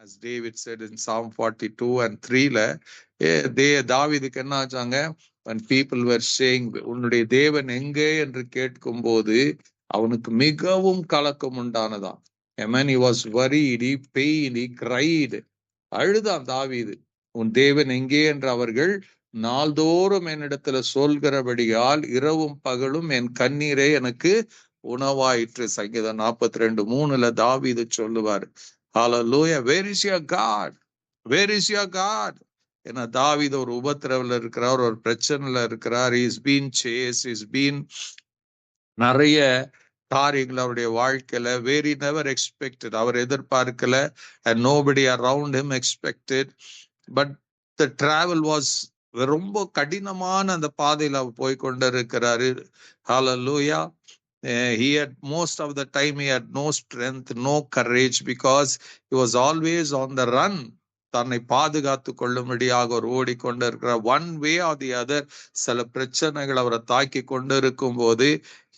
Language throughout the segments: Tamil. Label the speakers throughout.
Speaker 1: as David said in Psalm 42 and 3ல தாவீதுக்கு என்ன ஆச்சாங்க, when people were saying உன்னுடைய தேவன் எங்கே என்று கேட்கும் போது அவனுக்கு மிகவும் கலக்கம் உண்டானதான். Amen. He was worried, he pained, he cried. அழுதான் தாவீது, உன் தேவன் எங்கே என்று அவர்கள் நாள்தோறும் என்னிடத்துல சொல்கிறபடியால் இரவும் பகலும் என் கண்ணீரே எனக்கு உணவாயிற்று. சங்கீதம் 42:3 தாவீது சொல்லுவார். Hallelujah. Where is your God? Where is your God? ஏன்னா தாவீது ஒரு உபத்திரவுல இருக்கிறார், ஒரு பிரச்சனைல இருக்கிறார். He's been chased, he's been நிறைய காரியங்கள் அவருடைய வாழ்க்கையில very never expected, அவர் எதிர்பார்க்கல, and nobody around him expected. But the travel was ரொம்ப கடினமான அந்த பாதையில அவர் போய் கொண்டிருக்கிறாரு. Hallelujah. He had most of the time he had no strength, no courage, because he was always on the run. தன்னை பாதுகாத்து கொள்ளும்படியாக அவர் ஓடிக்கொண்டிருக்கிறார். One way or the other சில பிரச்சனைகள் அவரை தாக்கி கொண்டிருக்கும் போது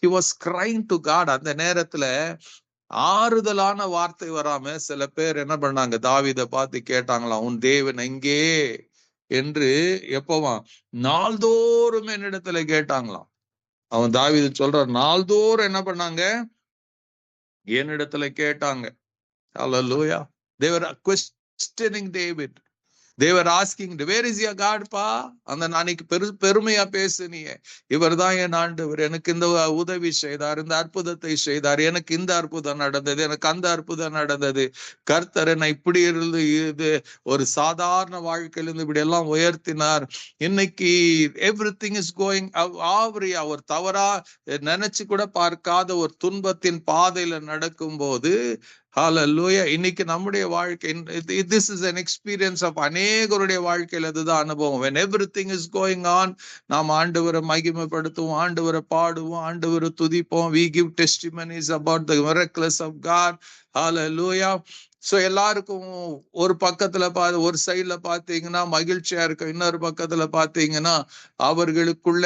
Speaker 1: he was crying to God. அந்த நேரத்துல ஆறுதலான வார்த்தை வராம சில பேர் என்ன பண்ணாங்க, தாவீதை பார்த்து கேட்டாங்களாம், உன் தேவன் எங்கே என்று எப்பவா நாள்தோறும் என்னிடத்துல கேட்டாங்களாம். அவன் தாவீது சொல்ற நாள்தோறும் என்ன பண்ணாங்க, என்னிடத்துல கேட்டாங்க. Hallelujah. They were questioning David. They were asking, where is your God பா? அந்த நாளைக்கு பெருமையா பேசுனியே, இவர் தான் என் ஆண்டவர், எனக்கு இந்த உதவி செய்தார், இந்த அற்புதத்தை செய்தார், எனக்கு இந்த அற்புதம் நடந்தது, எனக்கு அந்த அற்புதம் நடந்தது, கர்த்தர் என்னை இப்படி இருந்து இது ஒரு சாதாரண வாழ்க்கையிலிருந்து இப்படி எல்லாம் உயர்த்தினார். இன்னைக்கு எவ்ரிதிங் இஸ் கோயிங் அவர் தவறா நினைச்சு கூட பார்க்காத ஒரு துன்பத்தின் பாதையில நடக்கும் போது, Hallelujah. இன்னைக்கு நம்முடைய வாழ்க்கை, this is an experience of அநேகருடைய வாழ்க்கையில் அதுதான் அனுபவம். When everything is going on, நாம் ஆண்டவரை மகிமைப்படுத்துவோம், ஆண்டவரை பாடுவோம், ஆண்டவரை துதிப்போம். We give testimonies about the miracles of God. Hallelujah. So எல்லாருக்கும் ஒரு பக்கத்துல ஒரு சைட்ல பாத்தீங்கன்னா மகிழ்ச்சியா இருக்கும், இன்னொரு பக்கத்துல பாத்தீங்கன்னா அவர்களுக்குள்ள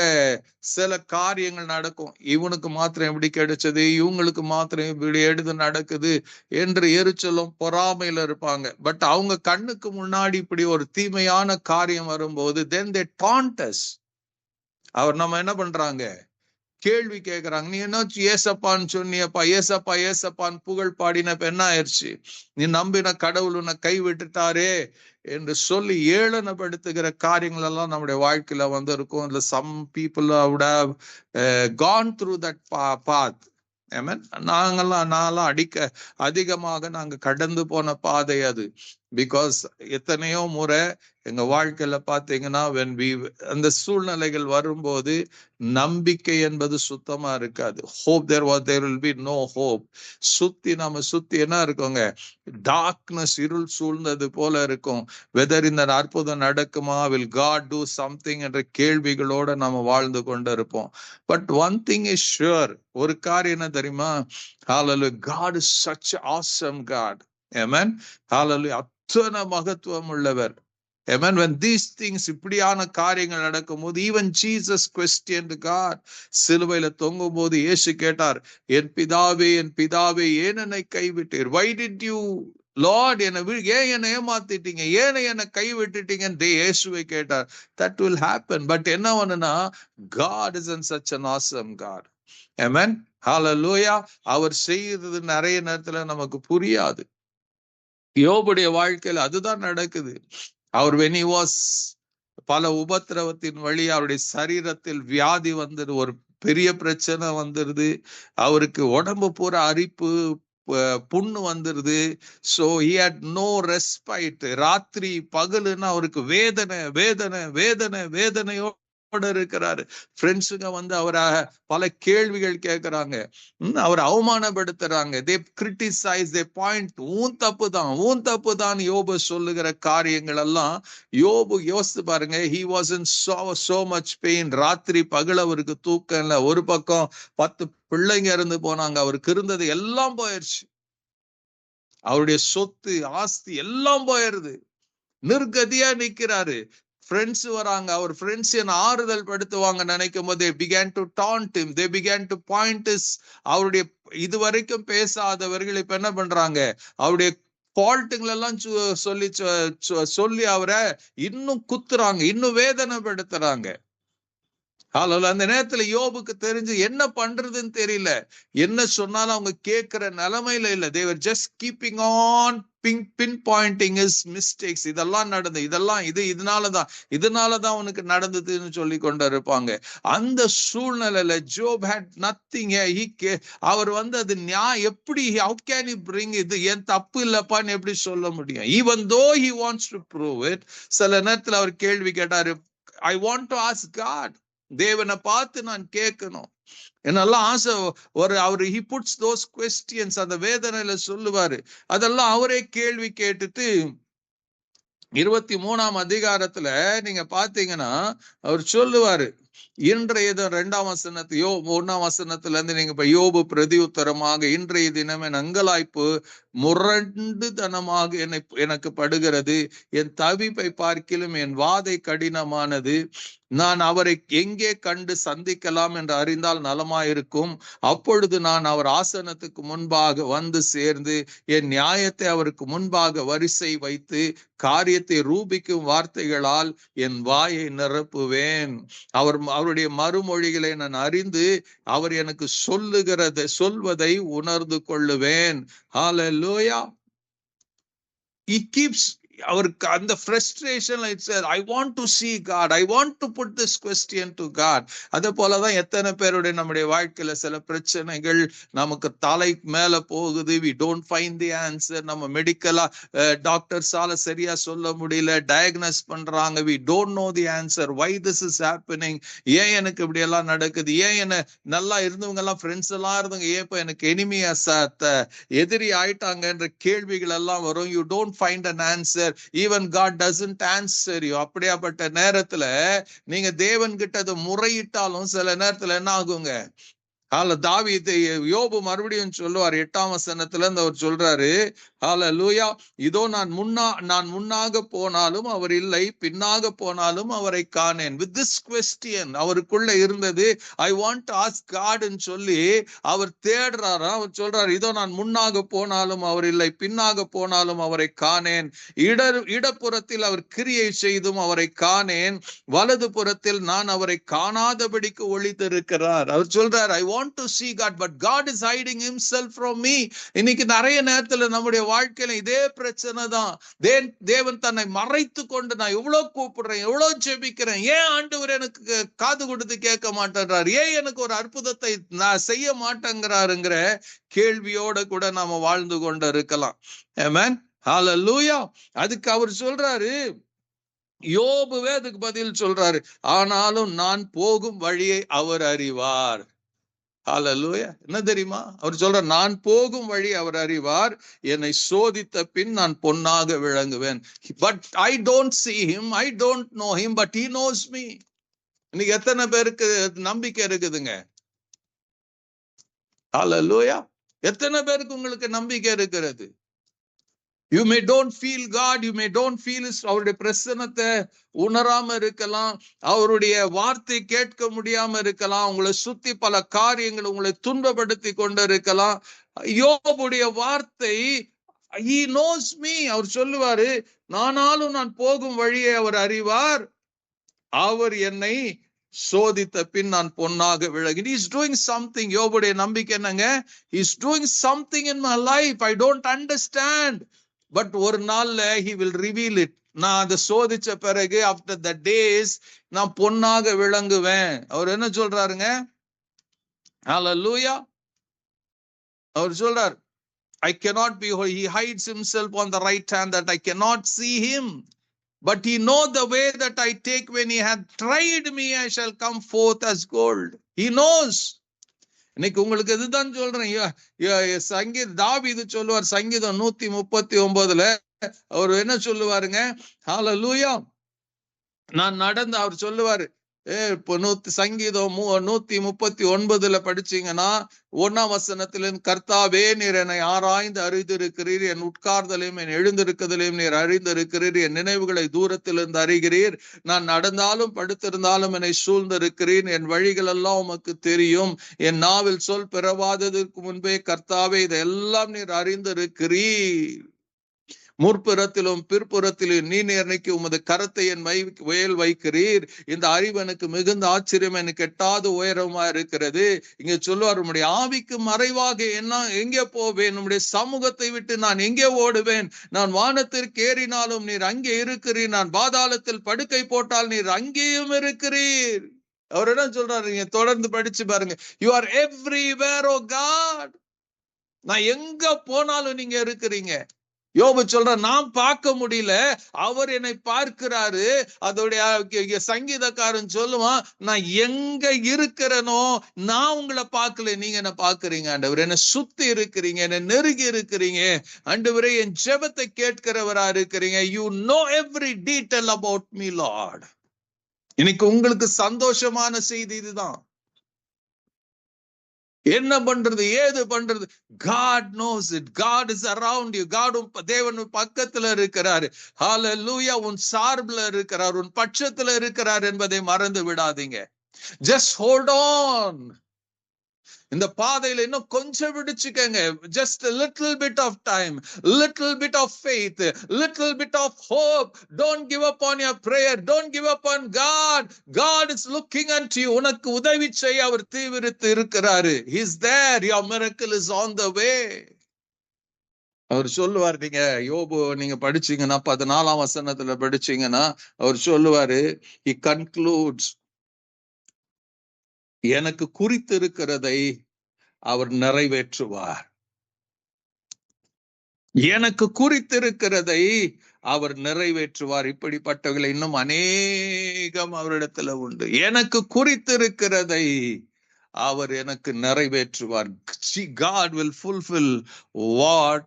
Speaker 1: சில காரியங்கள் நடக்கும். இவனுக்கு மாத்திரம் எப்படி கிடைச்சது, இவங்களுக்கு மாத்திரம் இப்படி எடுத்து நடக்குது என்று எரிச்சலும் பொறாமையில இருப்பாங்க. பட் அவங்க கண்ணுக்கு முன்னாடி இப்படி ஒரு தீமையான காரியம் வரும்போது then they taunt us. அவர் நம்ம என்ன பண்றாங்க, கேள்வி கேட்கிறாங்க. நீ என்ன ஏசப்பான்னு சொன்னியப்பா, ஏசப்பா ஏசப்பான்னு புகழ் பாடினப்ப என்ன ஆயிடுச்சு, நீ நம்பின கடவுள் உன்னை கை விட்டுட்டாரே என்று சொல்லி ஏளனப்படுத்துகிற காரியங்கள் எல்லாம் நம்முடைய வாழ்க்கையில வந்து இருக்கும். இதுல some people would have gone through that path. Amen. நாங்கெல்லாம் அதிகமாக நாங்க கடந்து போன பாதை அது. பிகாஸ் எத்தனையோ முறை எங்க வாழ்க்கையில பாத்தீங்கன்னா when we அந்த சூழ்நிலைகள் வரும்போது நம்பிக்கை என்பது சுத்தமா இருக்காது. hope there will be no hope. நம்ம சுத்தி என்ன இருக்குங்க, டார்க்னஸ், இருள் சூழ்ந்தது போல இருக்கும். வெதர் இந்த அற்புதம் நடக்குமா, will God do something என்ற கேள்விகளோட நம்ம வாழ்ந்து கொண்டு இருப்போம். But one thing is sure, ஒரு காரியம் என்ன தெரியுமா, Hallelujah, God is such an awesome God. Amen. Hallelujah. அத்தனை மகத்துவம் உள்ளவர். Amen. When these things, இப்படியான காரியங்கள் நடக்கும் போது even Jesus questioned God. சிலுவையில தொங்கும் போது இயேசு கேட்டார், என் பிதாவே என் பிதாவே ஏன் என்னை கைவிட்டீர், why did you Lord ஏன் என்னை ஏமாத்திட்டீங்க, ஏன் என்னை கைவிட்டுட்டீங்க இயேசுவை கேட்டார். That will happen. பட் என்ன ஒண்ணுன்னா, God isn't such an awesome God. Amen. Hallelujah. அவர் செய்யறது நிறைய நேரத்துல நமக்கு புரியாது. யோபுடைய வாழ்க்கையில அதுதான் நடக்குது. அவர் when he was பல உபத்திரவத்தின் வழி அவருடைய சரீரத்தில் வியாதி வந்தது, ஒரு பெரிய பிரச்சனை வந்துருது, அவருக்கு உடம்பு பூரா அரிப்பு புண்ணு வந்துருது. So he had no respite. ராத்திரி பகலுன்னா அவருக்கு வேதனை வேதனை வேதனை வேதனையோ இருக்கிறாரு. ஃப்ரெண்ட்ஸுங்க வந்து அவரை பல கேள்விகள் கேட்கிறாங்க, அவரை அவமானப்படுத்துறாங்க. they criticize, they point, ஊன் தப்பு தான் யோபு சொல்லுகிற காரியங்கள் எல்லாம். யோபு யோசித்து பாருங்க, he was in so much pain. ராத்திரி பகல் அவருக்கு தூக்கம் இல்லை. ஒரு பக்கம் 10 பிள்ளைங்க இருந்து போனாங்க, அவருக்கு இருந்தது எல்லாம் போயிடுச்சு, அவருடைய சொத்து ஆஸ்தி எல்லாம் போயிருது, நிர்கதியா நிக்கிறாரு. ஃப்ரெண்ட்ஸ் வராங்க, அவர் ஃப்ரெண்ட்ஸ் என்ன ஆறுதல் படுத்துவாங்க நினைக்கும் போது they began to taunt him, they began to point his, அவருடைய இதுவரைக்கும் பேசாதவர்கள் இப்ப என்ன பண்றாங்க, அவருடைய ஃபால்ட்டுங்களெல்லாம் சொல்லி சொல்லி அவரை இன்னும் குத்துறாங்க, இன்னும் வேதனைப்படுத்துறாங்க. அந்த நேரத்துல யோபுக்கு தெரிஞ்சு என்ன பண்றதுன்னு தெரியல. என்ன சொன்னாலும் அவங்க கேட்கிற நிலைமையில இல்ல. they were just keeping on pinpointing his mistakes. இதெல்லாம் நடந்து, இதெல்லாம் இதனாலதான் உனக்கு நடந்ததுன்னு சொல்லி கொண்டு இருப்பாங்க. அந்த சூழ்நிலையில ஜோப் had nothing. அவர் அது எப்படி how can he bring இது என் தப்பு இல்லப்பான்னு எப்படி சொல்ல முடியும்? even though he wants to prove it. சில நேரத்துல அவர் கேள்வி கேட்டாரு, I want to ask God. தேவனை பார்த்து நான் கேட்கணும், என்னெல்லாம் ஆசை. அவர் he puts those questions, அந்த வேதனையில சொல்லுவாரு. அதெல்லாம் அவரே கேள்வி கேட்டுட்டு 23ஆம் அதிகாரத்துல நீங்க பாத்தீங்கன்னா அவர் சொல்லுவாரு, இன்றைய 2ஆம் வசனத்தையோ 1ஆம் வசனத்துல இருந்து நீங்க யோபு பிரதி உத்தரமாக, இன்றைய தினம் என் அங்கலாய்ப்பு முரண்டுதனமாக எனக்கு படுகிறது, என் தவிப்பை பார்க்கிலும் என் வாதை கடினமானது, நான் அவரை எங்கே கண்டு சந்திக்கலாம் என்று அறிந்தால் நலமாயிருக்கும், அப்பொழுது நான் அவர் ஆசனத்துக்கு முன்பாக வந்து சேர்ந்து என் நியாயத்தை அவருக்கு முன்பாக வரிசை வைத்து காரியத்தை ரூபிக்கும் வார்த்தைகளால் என் வாயை நிரப்புவேன். அவருடைய மறுமொழிகளை நான் அறிந்து அவர் எனக்கு சொல்வதை உணர்ந்து கொள்ளுவேன். ஹல்லேலூயா. He keeps அவருக்கு அந்த frustration, I want to see God, I want to put this question to God. அதே போலதான் எத்தனை பேருடைய நம்முடைய வாழ்க்கையில சில பிரச்சனைகள் நமக்கு தலை மேல போகுது, we don't find the answer. நம்ம மெடிக்கலா டாக்டர்ஸால சரியா சொல்ல முடியல, டயக்னோஸ் பண்றாங்க, we don't know the answer, why this is happening, ஏன் எனக்கு இப்படி எல்லாம் நடக்குது, ஏன் என்ன நல்லா இருந்தவங்க எல்லாம் ஃப்ரெண்ட்ஸ் எல்லாம் இருந்தவங்க ஏன் இப்ப எனக்கு எனிமியா எதிரி ஆயிட்டாங்கன்ற கேள்விகள் எல்லாம் வரும். you don't find an answer. Even God doesn't answer you. அப்படியாப்பட்ட நேரத்துல நீங்க தேவன் கிட்ட அதை முறையிட்டாலும் சில நேரத்துல என்ன ஆகுங்க? தாவீது யோபு மறுபடியும் சொல்லுவார் 8ஆம் வசனத்துல இருந்து அவர் சொல்றாரு, ஹல்லேலூயா, இதோ நான் முன்னாக போனாலும் அவர் இல்லை, பின்னாக போனாலும் அவரை காணேன். with this question அவருக்குள்ள இருந்தது, I want to ask God ன்னு சொல்லி அவர் தேடுறாரா. அவர் சொல்றாரு, இதோ நான் முன்னாக போனாலும் அவர் இல்லை, பின்னாக போனாலும் அவரை காணேன், இடப்புறத்தில் அவர் கிரியை செய்தும் அவரை காணேன், வலது புறத்தில் நான் அவரை காணாதபடிக்கு ஒளித்திருக்கிறார். அவர் சொல்றார், I want to see God, but God is hiding himself from me. இன்னைக்கு நிறைய நேரத்துல நம்முடைய வாழ்க்கையில இதே பிரச்சனை தான். தேவன் தன்னை மறைத்து கொண்டு, நான் எவ்வளவு கூப்பிடுறேன், எவ்வளவு ஜெபிக்கிறேன், ஏன் ஆண்டவர் எனக்கு காது கொடுத்து கேட்க மாட்டேன்றார், ஏன் எனக்கு ஒரு அற்புதத்தை நான் செய்ய மாட்டேங்கிறாருங்கிற கேள்வியோட கூட நாம வாழ்ந்து கொண்டு இருக்கலாம். ஆமென், ஹல்லேலூயா. அதுக்கு அவர் சொல்றாரு, யோபுவே அதுக்கு பதில் சொல்றாரு, ஆனாலும் நான் போகும் வழியை அவர் அறிவார். ஹல்லேலூயா. என்ன தெரியுமா அவர் சொல்ற, நான் போகும் வழி அவர் அறிவார், என்னை சோதித்த பின் நான் பொன்னாக விளங்குவேன். But I don't see him, I don't know him, but he knows me. இன்னைக்கு எத்தனை பேருக்கு நம்பிக்கை இருக்குதுங்க? ஹல்லேலூயா. எத்தனை பேருக்கு உங்களுக்கு நம்பிக்கை இருக்கிறது? You may don't feel God, you may don't feel அவருடைய பிரசன்னத்தை உணராம இருக்கலாம், அவருடைய வார்த்தை கேட்க முடியாம இருக்கலாம், உங்களை சுத்தி பல காரியங்கள் உங்களை துன்பப்படுத்தி கொண்டு இருக்கலாம். யோபுடைய வார்த்தை, he knows me. அவர் சொல்லுவாரு, நானாலும் நான் போகும் வழியை அவர் அறிவார், அவர் என்னை சோதித்த பின் நான் பொன்னாக விளங்கினேன். He is doing something. யோபுடைய நம்பிக்கை என்னங்க? He is doing something in my life, I don't understand, but ஒரு நாள்ல he will reveal it. நான் அதை சோதிச்ச பிறகு ஆஃப்டர் த டேஸ் நான் பொன்னாக விளங்குவேன். அவர் என்ன சொல்றாருங்க? ஹல்லேலூயா. அவர் சொல்றார், I cannot be holy. He hides himself on the right hand that I cannot see him, but he know the way that I take. When he had tried me, I shall come forth as gold. He knows. இன்னைக்கு உங்களுக்கு இதுதான் சொல்றேன். தாவீது சொல்லுவார் சங்கீதம் 139 அவர் என்ன சொல்லுவாருங்க? ஹல்லேலூயா. நான் அவர் சொல்லுவாரு, சங்கீதம் 139 படிச்சீங்கன்னா 1ஆம் வசனத்துல, கர்த்தாவே நீர் என்னை ஆராய்ந்து அறிந்திருக்கிறீர், என் உட்கார்தலையும் என் எழுந்திருக்கிறதையும் நீர் அறிந்திருக்கிறீர், என் நினைவுகளை தூரத்திலிருந்து அறிகிறீர், நான் நடந்தாலும் படுத்திருந்தாலும் என்னை சூழ்ந்திருக்கிறீர், என் வழிகள் எல்லாம் உமக்கு தெரியும், என் நாவில் சொல் பிறவாததற்கு முன்பே கர்த்தாவே இதெல்லாம் நீர் அறிந்திருக்கிறீர். முற்புறத்திலும் பிற்புறத்திலும் நீ நிர்ணயிக்க உமது கரத்தை என் வயல் வைக்கிறீர். இந்த அறிவு எனக்கு மிகுந்த ஆச்சரியம், எனக்கு எட்டாத உயரமா இருக்கிறது. இங்க சொல்லுவார், உம்முடைய ஆவிக்கு மறைவாக என்ன எங்கே போவேன்? உம்முடைய சமூகத்தை விட்டு நான் எங்கே ஓடுவேன்? நான் வானத்திற்கு ஏறினாலும் நீர் அங்கே இருக்கிறீர், நான் பாதாளத்தில் படுக்கை போட்டால் நீர் அங்கேயும் இருக்கிறீர். அவர் என்ன சொல்றாரு? நீங்க தொடர்ந்து படிச்சு பாருங்க. You are everywhere oh God. நான் எங்க போனாலும் நீங்க இருக்கிறீங்க. யோபு சொல்ற, நான் பார்க்க முடியல, அவர் என்னை பார்க்கிறாரு. அதோடைய சங்கீதக்காரன் சொல்லுவான், நான் எங்க இருக்கிறனோ நான் உங்களை பார்க்கல, நீங்க என்ன பார்க்கறீங்க ஆண்டவர். என்ன சுத்தி இருக்கிறீங்க, என்ன நெருங்கி இருக்கிறீங்க ஆண்டவரே. என் ஜெபத்தை கேட்கிறவரா இருக்கிறீங்க. You know every detail about me Lord. இன்னைக்கு உங்களுக்கு சந்தோஷமான செய்தி இதுதான். என்ன பண்றது, ஏது பண்றது? God knows it. God is around you. தேவன் பக்கத்துல இருக்கிறாரு. ஹalleluya. உன் சார்பில் இருக்கிறார், உன் பட்சத்துல இருக்கிறார் என்பதை மறந்து விடாதீங்க. Just hold on. இந்த பாதையில இன்னும் கொஞ்சம் விடுச்சுக்கங்க. Just a little bit of time, little bit of faith, little bit of hope. Don't give up on your prayer. Don't give up on God. God is looking unto you. உனக்கு உதவி செய்ய அவர் தீவிரித்து இருக்கிறாரு. He is there. Your miracle is on the way. அவர் சொல்லுவார், நீங்க யோபு நீங்க படிச்சீங்கன்னா 14ஆம் வசனத்துல படிச்சீங்கன்னா அவர் சொல்லுவாரு, he concludes, எனக்கு குறித்திருக்கிறதை அவர் நிறைவேற்றுவார். எனக்கு குறித்திருக்கிறதை அவர் நிறைவேற்றுவார். இப்படிப்பட்டவர்களை இன்னும் அநேகம் அவரிடத்துல உண்டு. எனக்கு குறித்திருக்கிறதை அவர் எனக்கு நிறைவேற்றுவார். God will fulfill what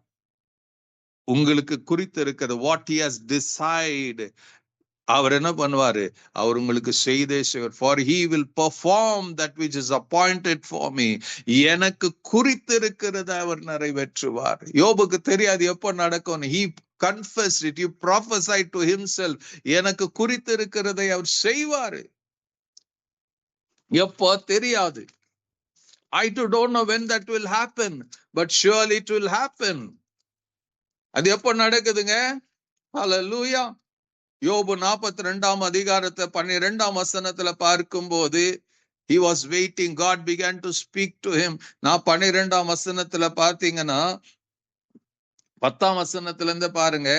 Speaker 1: உங்களுக்கு குறித்திருக்கிறது. What he has decided, அவர் என்ன பண்ணுவாரு? அவர் உங்களுக்கு செய்தே செய்வார். For he will perform that which is appointed for me. எனக்கு குறித்திருக்கிறதை அவர் நிறைவேற்றுவார். யோபுக்கு தெரியாது எப்போ நடக்கும். He confessed it. He prophesied to himself. எனக்கு குறித்திருக்கிறதை அவர் செய்வாரு. எப்போ தெரியாது. I too don't know when that will happen, but surely it will happen. அது எப்போ நடக்குதுங்க? ஹalleluya. யோபு 42ஆம் அதிகாரத்தை 12ஆம் வசனத்துல பார்க்கும்போது, he was waiting. God began to speak to him. நான் 12ஆம் வசனத்துல பார்த்தீங்கன்னா 10ஆம் வசனத்துல இருந்து பாருங்க.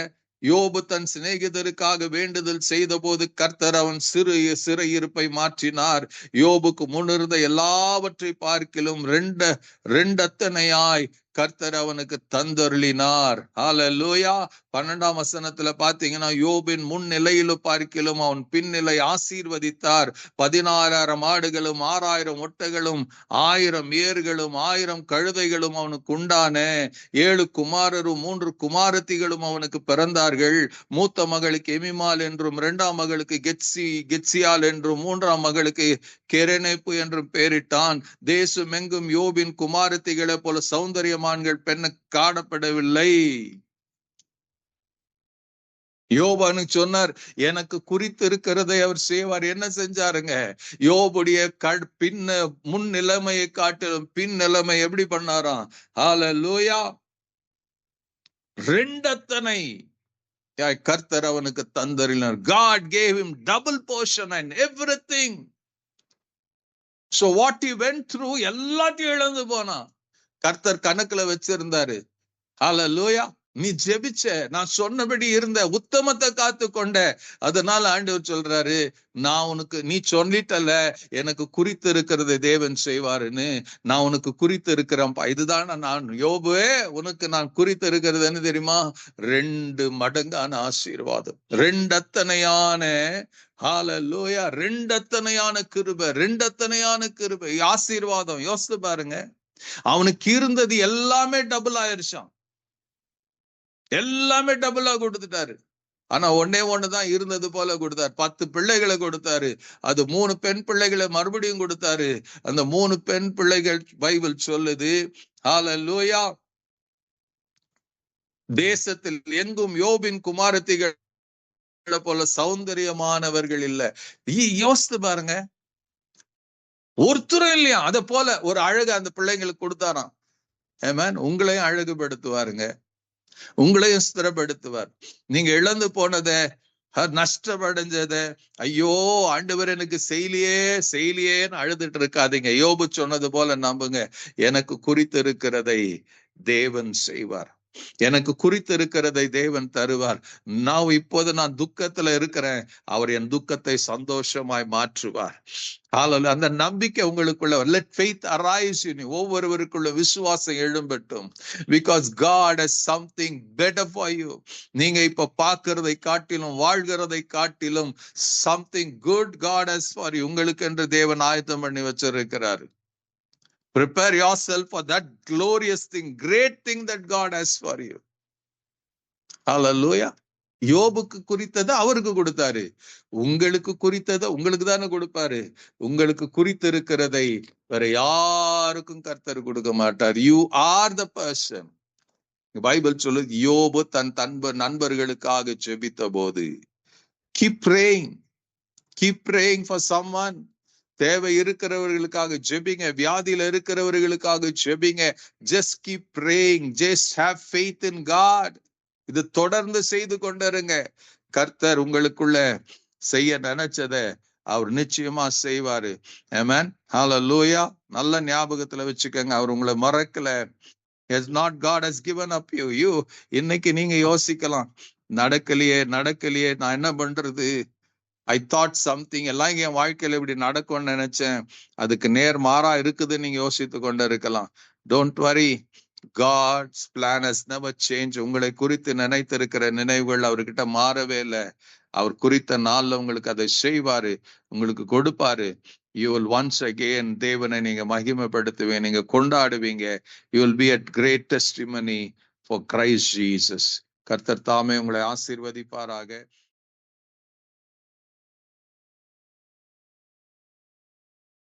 Speaker 1: யோபு தன் சிநேகிதருக்காக வேண்டுதல் செய்த போது கர்த்தர் அவன் சிறையிருப்பை மாற்றினார். யோபுக்கு முன்னிருந்த எல்லாவற்றை பார்க்கிலும் ரெண்டத்தனையாய் கர்த்தர் அவனுக்கு தந்தருளினார். ஹalleluya. 12ஆம் வசனத்துல பாத்தீங்கன்னா, யோபின் முன் நிலையில பார்க்கிலும் அவன் பின்னிலை ஆசீர்வதித்தார். 16,000 ஆடுகளும் 6,000 ஒட்டகளும் 1000 ஏர்களும் 1000 கழுதைகளும் அவனுக்கு உண்டான 7 குமாரரும் 3 குமாரத்திகளும் அவனுக்கு பிறந்தார்கள். மூத்த மகளுக்கு எமிமால் என்றும் 2ஆம் மகளுக்கு கெத்சியால் என்றும் 3ஆம் மகளுக்கு கெரெனேப்பு என்றும் பெயரிட்டான். தேசம் எங்கும் யோபின் குமாரத்திகளை போல சௌந்தரியமான்கள் பெண்ணு காணப்படவில்லை. யோபு சொன்னார், எனக்கு குறித்து இருக்கிறதை அவர் செய்வார். என்ன செஞ்சாருங்க? யோபுடைய முன் நிலைமையை காட்டிலும் பின் நிலைமை எப்படி பண்ணாராம்? ஹalleluya. ரெண்டத்தனை கர்த்தர் அவனுக்கு தந்தருளினார். God gave him double portion and everything. So what he went through எல்லாத்தையும் இழந்து போனான். கர்த்தர் கணக்குல வச்சிருந்தாரு. ஹalleluya. நீ ஜெபிச்ச, நான் சொன்னபடி இருந்த, உத்தமத்தை காத்து கொண்ட, அதனால ஆண்டவர் சொல்றாரு, நான் உனக்கு, நீ சொல்லிட்டல எனக்கு குறித்து இருக்கிறது தேவன் செய்வாருன்னு, நான் உனக்கு குறித்து இருக்கிறேன்ப்பா. இதுதான் நான் யோபுவே, உனக்கு நான் குறித்து இருக்கிறது என்ன தெரியுமா? 2 மடங்கான ஆசீர்வாதம், 2 அத்தனையான ஹalleluya, 2 அத்தனையான கிருபை, 2 அத்தனையான கிருபை, ஆசீர்வாதம். யோசித்து பாருங்க, அவனுக்கு இருந்தது எல்லாமே டபுள் ஆயிருச்சான். எல்லாமே டபுளா கொடுத்துட்டாரு. ஆனா ஒண்ணுதான் இருந்தது போல கொடுத்தாரு. 10 பிள்ளைகளை கொடுத்தாரு. அது 3 பெண் பிள்ளைகளை மறுபடியும் கொடுத்தாரு. அந்த 3 பெண் பிள்ளைகள் பைபிள் சொல்லுது, ஹalleluya, தேசத்தில் எங்கும் யோபின் குமாரத்திகளை போல சௌந்தரியமானவர்கள் இல்ல. யோசித்து பாருங்க, ஒருத்தரும் இல்லையா அத போல ஒரு அழகு அந்த பிள்ளைங்களுக்கு கொடுத்தாராம். ஆமென். உங்களையும் அழகுபடுத்துவாருங்க. உங்களையும் ஸ்திரப்படுத்துவார். நீங்க இழந்து போனதை, நஷ்டமடைஞ்சத, ஐயோ ஆண்டவர் எனக்கு செய்யலையேன்னு அழுதுட்டு இருக்காதீங்க. யோபு சொன்னது போல நம்புங்க, எனக்கு குறித்திருக்கிறதை தேவன் செய்வார். எனக்கு குறித்திருக்கிறதை தேவன் தருவார். இப்போது நான் துக்கத்துல இருக்கிறேன், அவர் என் துக்கத்தை சந்தோஷமாய் மாற்றுவார். அந்த நம்பிக்கை உங்களுக்குள்ள, let faith arise in you. ஒவ்வொருவருக்குள்ள விசுவாசம் எழும்பட்டும். Because God has something better for you. நீங்க இப்ப பார்க்கிறதை காட்டிலும், வாழ்கிறதை காட்டிலும் something good God has for you. உங்களுக்கு என்று தேவன் ஆயத்தம் பண்ணி வச்சிருக்கிறார். Prepare yourself for that glorious thing, great thing that God has for you. Hallelujah. யோபுக்கு குறித்ததை அவருக்கு கொடுத்தாரு, உங்களுக்கு குறித்ததை உங்களுக்கு தானே கொடுப்பாரு. உங்களுக்கு குறித்திருக்கிறதை வேற யாருக்கும் கர்த்தர் கொடுக்க மாட்டார். You are the person. Bible சொல்லுது, யோபு தன் நண்பர்களுக்காக ஜெபித்த போது, keep praying for someone. தேவை இருக்கிறவர்களுக்காக ஜெபிங்க, வியாதியில இருக்கிறவர்களுக்காக ஜெபிங்க. just keep praying, just have faith in God. இது தொடர்ந்து செய்து கொண்டிருங்க. கர்த்தர் உங்களுக்குள்ள செய்ய நினைச்சத அவர் நிச்சயமா செய்வாரு. ஆமென். ஹalleluya. நல்ல ஞாபகத்துல வச்சுக்கோங்க, அவர் உங்களை மறக்கல. has not God has given up you. இன்னைக்கு நீங்க யோசிக்கலாம், நடக்கலையே நான் என்ன பண்றது, ஐ தாட் சம்திங், எல்லாம் என் வாழ்க்கையில இப்படி நடக்கும்னு நினைச்சேன், அதுக்கு நேர் மாறா இருக்குதுன்னு நீங்க யோசித்து கொண்டு இருக்கலாம். Don't worry, God's plan has never changed. உங்களை குறித்து நினைத்திருக்கிற நினைவுகள் அவர்கிட்ட மாறவே இல்லை. அவர் குறித்த நாள்ல உங்களுக்கு அதை செய்வாரு, உங்களுக்கு கொடுப்பாரு. You will once again தேவனை நீங்க மகிமைப்படுத்துவீங்க, நீங்க கொண்டாடுவீங்க. You will be a great testimony for Christ Jesus. கர்த்தர் தாமே உங்களை ஆசீர்வதிப்பாராக.